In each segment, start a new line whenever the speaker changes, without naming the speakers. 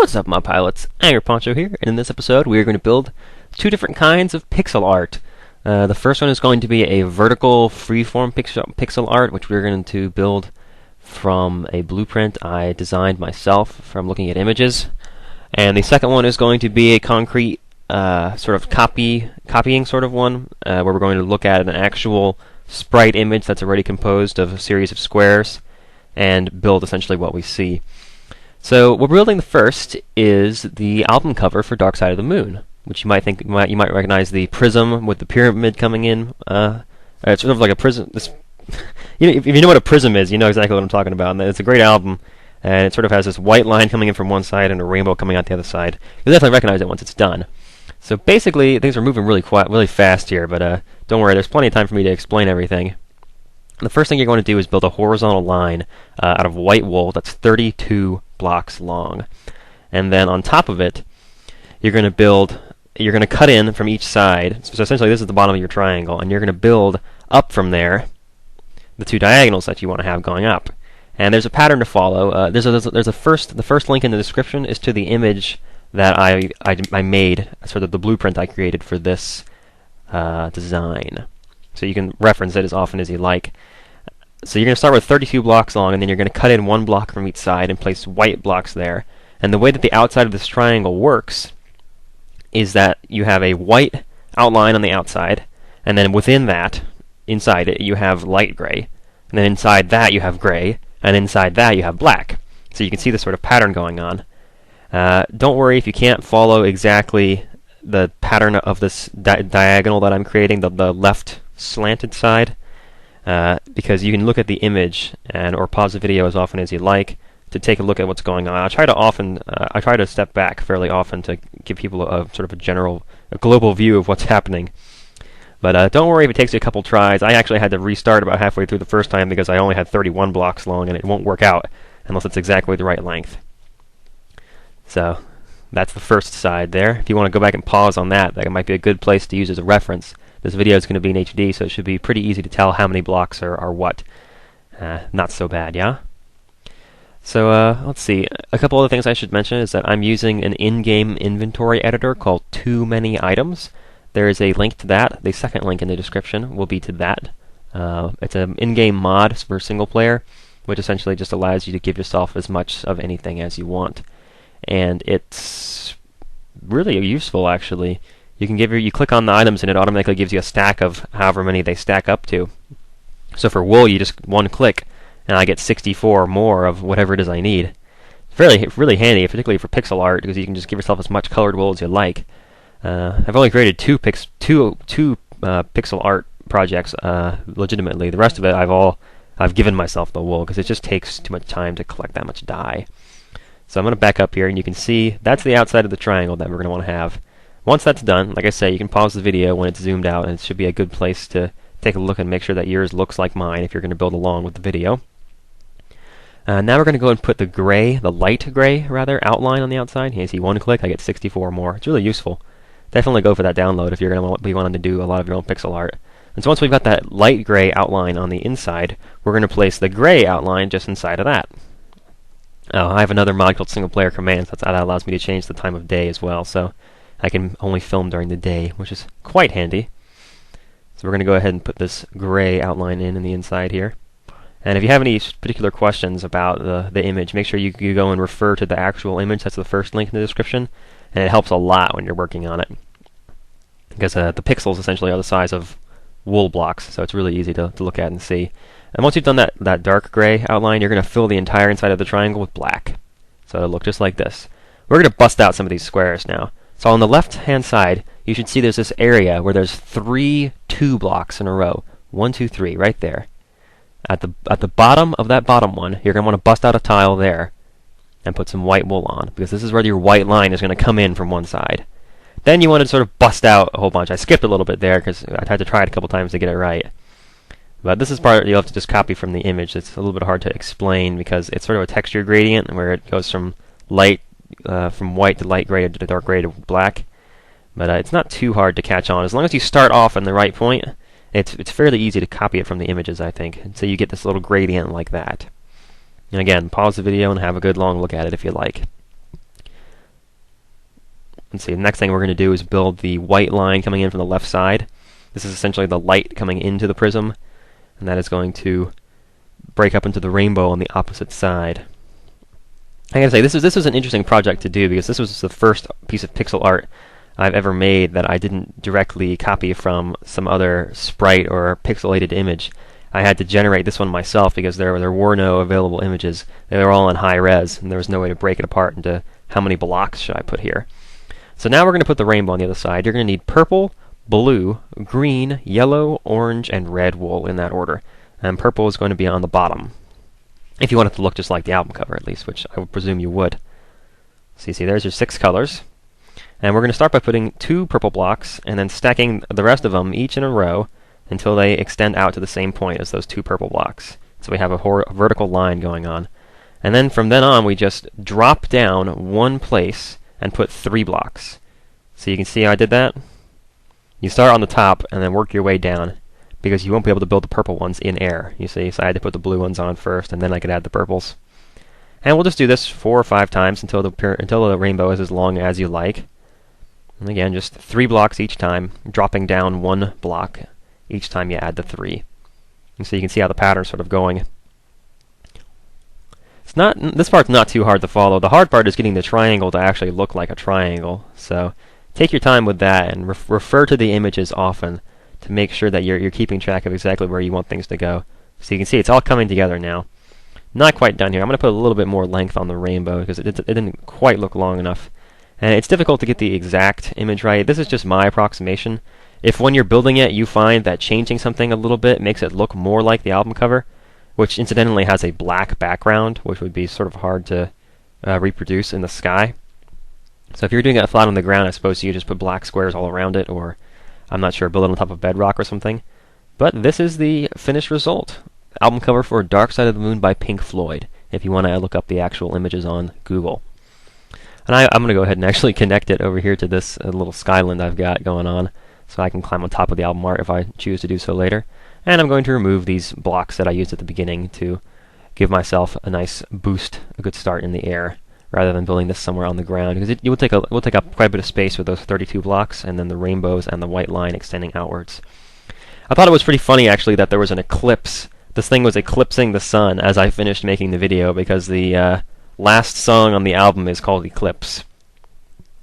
What's up, my pilots? Angryponcho here, and in this episode we are going to build two different kinds of pixel art. The first one is going to be a vertical freeform pixel art, which we're going to build from a blueprint I designed myself from looking at images. And the second one is going to be a concrete sort of copying sort of one, where we're going to look at an actual sprite image that's already composed of a series of squares and build essentially what we see. So what we're building the first is the album cover for Dark Side of the Moon, which you might recognize the prism with the pyramid coming in. It's sort of like a prism. If you know what a prism is, you know exactly what I'm talking about. And it's a great album, and it sort of has this white line coming in from one side and a rainbow coming out the other side. You'll definitely recognize it once it's done. So basically, things are moving really fast here, but don't worry, there's plenty of time for me to explain everything. The first thing you're going to do is build a horizontal line out of white wool that's 32 blocks long. And then on top of it, you're going to cut in from each side. So essentially this is the bottom of your triangle, and you're going to build up from there the two diagonals that you want to have going up. And there's a pattern to follow. The first link in the description is to the image that I made, sort of the blueprint I created for this design. So you can reference it as often as you like. So you're going to start with 32 blocks long, and then you're going to cut in one block from each side and place white blocks there. And the way that the outside of this triangle works is that you have a white outline on the outside, and then within that, inside it, you have light gray. And then inside that, you have gray, and inside that, you have black. So you can see this sort of pattern going on. Don't worry if you can't follow exactly the pattern of this diagonal that I'm creating, the left slanted side, because you can look at the image or pause the video as often as you like to take a look at what's going on. I try to step back fairly often to give people a sort of a global view of what's happening. But don't worry if it takes you a couple tries. I actually had to restart about halfway through the first time because I only had 31 blocks long, and it won't work out unless it's exactly the right length. So that's the first side there. If you want to go back and pause on that might be a good place to use as a reference. This video is going to be in HD, so it should be pretty easy to tell how many blocks are what. Not so bad, yeah? So let's see. A couple other things I should mention is that I'm using an in-game inventory editor called Too Many Items. There is a link to that. The second link in the description will be to that. It's an in-game mod for single player, which essentially just allows you to give yourself as much of anything as you want. And it's really useful, actually. You click on the items and it automatically gives you a stack of however many they stack up to. So for wool, you just one click, and I get 64 more of whatever it is I need. Really handy, particularly for pixel art, because you can just give yourself as much colored wool as you like. I've only created two pixel art projects legitimately. The rest of it, I've given myself the wool because it just takes too much time to collect that much dye. So I'm going to back up here, and you can see that's the outside of the triangle that we're going to want to have. Once that's done, like I say, you can pause the video when it's zoomed out, and it should be a good place to take a look and make sure that yours looks like mine if you're going to build along with the video. Now we're going to go and put the light gray outline on the outside. You see one click, I get 64 more. It's really useful. Definitely go for that download if you're going to be wanting to do a lot of your own pixel art. And so once we've got that light gray outline on the inside, we're going to place the gray outline just inside of that. Oh, I have another mod called Single Player Commands that allows me to change the time of day as well, so I can only film during the day, which is quite handy. So we're going to go ahead and put this gray outline in the inside here. And if you have any particular questions about the image, make sure you go and refer to the actual image. That's the first link in the description, and it helps a lot when you're working on it. Because the pixels essentially are the size of wool blocks, so it's really easy to look at and see. And once you've done that dark gray outline, you're going to fill the entire inside of the triangle with black. So it'll look just like this. We're going to bust out some of these squares now. So on the left-hand side, you should see there's this area where there's 3 2 blocks in a row. 1, 2, 3, right there. At the bottom of that bottom one, you're going to want to bust out a tile there and put some white wool on, because this is where your white line is going to come in from one side. Then you want to sort of bust out a whole bunch. I skipped a little bit there because I had to try it a couple times to get it right. But this is part you'll have to just copy from the image. It's a little bit hard to explain because it's sort of a texture gradient where it goes from from white to light gray to dark gray to black. But it's not too hard to catch on. As long as you start off in the right point, it's fairly easy to copy it from the images, I think. And so you get this little gradient like that. And again, pause the video and have a good long look at it if you like. let's see, the next thing we're going to do is build the white line coming in from the left side. This is essentially the light coming into the prism, and that is going to break up into the rainbow on the opposite side. I gotta say, this was an interesting project to do because this was the first piece of pixel art I've ever made that I didn't directly copy from some other sprite or pixelated image. I had to generate this one myself because there were no available images. They were all in high res, and there was no way to break it apart into how many blocks should I put here. So now we're going to put the rainbow on the other side. You're going to need purple, blue, green, yellow, orange, and red wool in that order. And purple is going to be on the bottom, if you want it to look just like the album cover at least, which I would presume you would. So you see there's your 6 colors. And we're going to start by putting 2 purple blocks and then stacking the rest of them each in a row until they extend out to the same point as those 2 purple blocks. So we have a vertical line going on. And then from then on we just drop down one place and put 3 blocks. So you can see how I did that? You start on the top and then work your way down, because you won't be able to build the purple ones in air. You see, so I had to put the blue ones on first, and then I could add the purples. And we'll just do this 4 or 5 times until the rainbow is as long as you like. And again, just 3 blocks each time, dropping down 1 block each time you add the 3. And so you can see how the pattern's sort of going. This part's not too hard to follow. The hard part is getting the triangle to actually look like a triangle. So take your time with that and refer to the images often to make sure that you're keeping track of exactly where you want things to go. So you can see it's all coming together now. Not quite done here. I'm going to put a little bit more length on the rainbow because it didn't quite look long enough. And it's difficult to get the exact image right. This is just my approximation. If when you're building it you find that changing something a little bit makes it look more like the album cover, which incidentally has a black background, which would be sort of hard to reproduce in the sky. So if you're doing it flat on the ground, I suppose you just put black squares all around it, or I'm not sure, build it on top of bedrock or something. But this is the finished result. Album cover for Dark Side of the Moon by Pink Floyd, if you want to look up the actual images on Google. And I'm going to go ahead and actually connect it over here to this little skyland I've got going on, so I can climb on top of the album art if I choose to do so later. And I'm going to remove these blocks that I used at the beginning to give myself a nice boost, a good start in the air, rather than building this somewhere on the ground, because it will take up quite a bit of space with those 32 blocks, and then the rainbows and the white line extending outwards. I thought it was pretty funny, actually, that there was an eclipse. This thing was eclipsing the sun as I finished making the video, because the last song on the album is called Eclipse.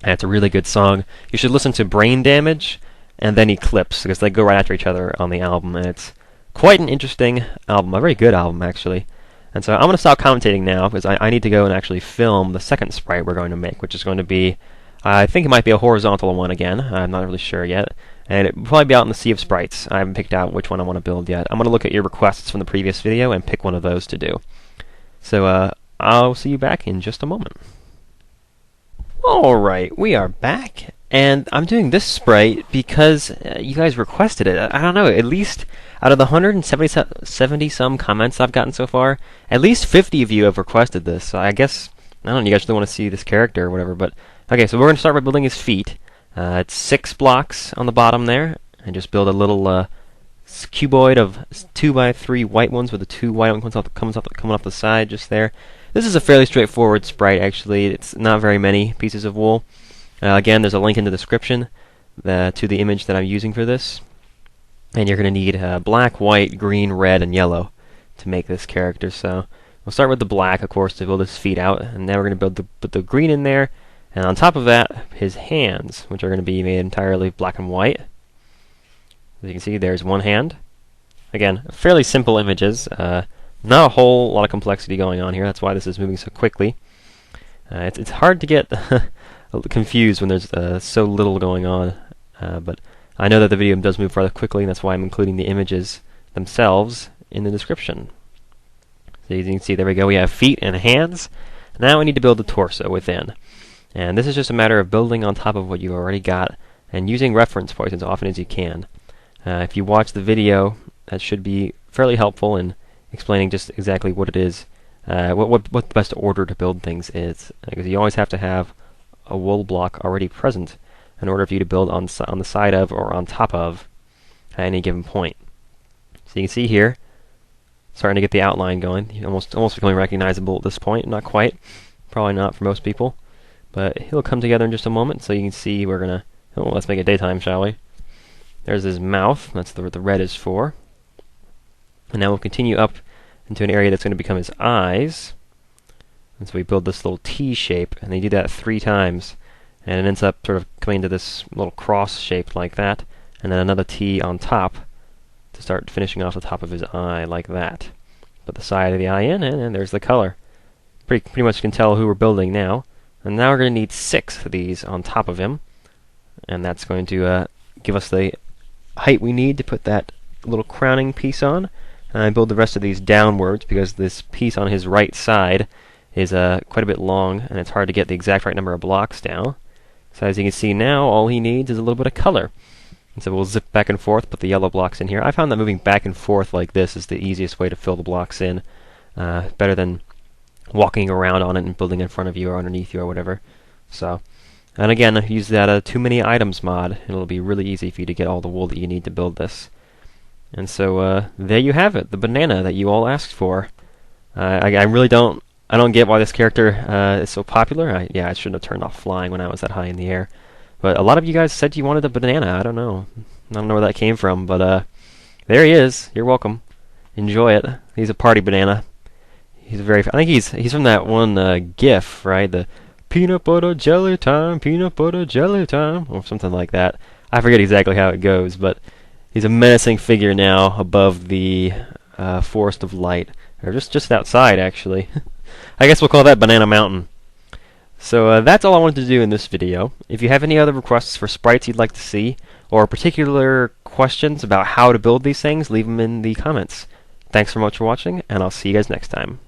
And it's a really good song. You should listen to Brain Damage and then Eclipse, because they go right after each other on the album, and it's quite an interesting album, a very good album, actually. And so I'm going to stop commentating now, because I need to go and actually film the second sprite we're going to make, which is going to be, I think it might be a horizontal one again, I'm not really sure yet, and it will probably be out in the sea of sprites. I haven't picked out which one I want to build yet. I'm going to look at your requests from the previous video and pick one of those to do. So I'll see you back in just a moment. Alright, we are back, and I'm doing this sprite because you guys requested it. I don't know, at least out of the 170 some comments I've gotten so far, at least 50 of you have requested this. So I guess, I don't know, you guys really want to see this character or whatever, but okay, so we're going to start by building his feet. It's 6 blocks on the bottom there, and just build a little cuboid of 2x3 white ones with the 2 white ones coming off the side just there. This is a fairly straightforward sprite, actually. It's not very many pieces of wool. Again, there's a link in the description to the image that I'm using for this. And you're going to need black, white, green, red, and yellow to make this character. So we'll start with the black, of course, to build his feet out. And now we're going to put the green in there. And on top of that, his hands, which are going to be made entirely black and white. As you can see, there's one hand. Again, fairly simple images. Not a whole lot of complexity going on here. That's why this is moving so quickly. It's hard to get confused when there's so little going on. But I know that the video does move rather quickly, and that's why I'm including the images themselves in the description. So as you can see, there we go. We have feet and hands. Now we need to build the torso within. And this is just a matter of building on top of what you already got and using reference points as often as you can. If you watch the video, that should be fairly helpful in explaining just exactly what it is, what the best order to build things is. Because you always have to have a wool block already present in order for you to build on the side of or on top of at any given point. So you can see here, starting to get the outline going, almost becoming recognizable at this point. Not quite, probably not for most people, but he'll come together in just a moment. So you can see we're gonna. Oh, let's make it daytime, shall we? There's his mouth. That's what the red is for. And now we'll continue up into an area that's going to become his eyes. And so we build this little T shape, and they do that 3 times. And it ends up sort of coming to this little cross shape like that, and then another T on top to start finishing off the top of his eye like that. Put the side of the eye in, and there's the color. Pretty much can tell who we're building now. And now we're going to need 6 of these on top of him, and that's going to give us the height we need to put that little crowning piece on. And I build the rest of these downwards because this piece on his right side is quite a bit long, and it's hard to get the exact right number of blocks down. So as you can see now, all he needs is a little bit of color. And so we'll zip back and forth, put the yellow blocks in here. I found that moving back and forth like this is the easiest way to fill the blocks in. Better than walking around on it and building in front of you or underneath you or whatever. So, and again, use that Too Many Items mod. It'll be really easy for you to get all the wool that you need to build this. And so there you have it, the banana that you all asked for. I really don't get why this character is so popular. I shouldn't have turned off flying when I was that high in the air. But a lot of you guys said you wanted a banana. I don't know where that came from, but there he is. You're welcome. Enjoy it. He's a party banana. He's I think he's from that one GIF, right? The peanut butter jelly time, or something like that. I forget exactly how it goes, but he's a menacing figure now above the forest of light, or just outside actually. I guess we'll call that Banana Mountain. So that's all I wanted to do in this video. If you have any other requests for sprites you'd like to see, or particular questions about how to build these things, leave them in the comments. Thanks so much for watching, and I'll see you guys next time.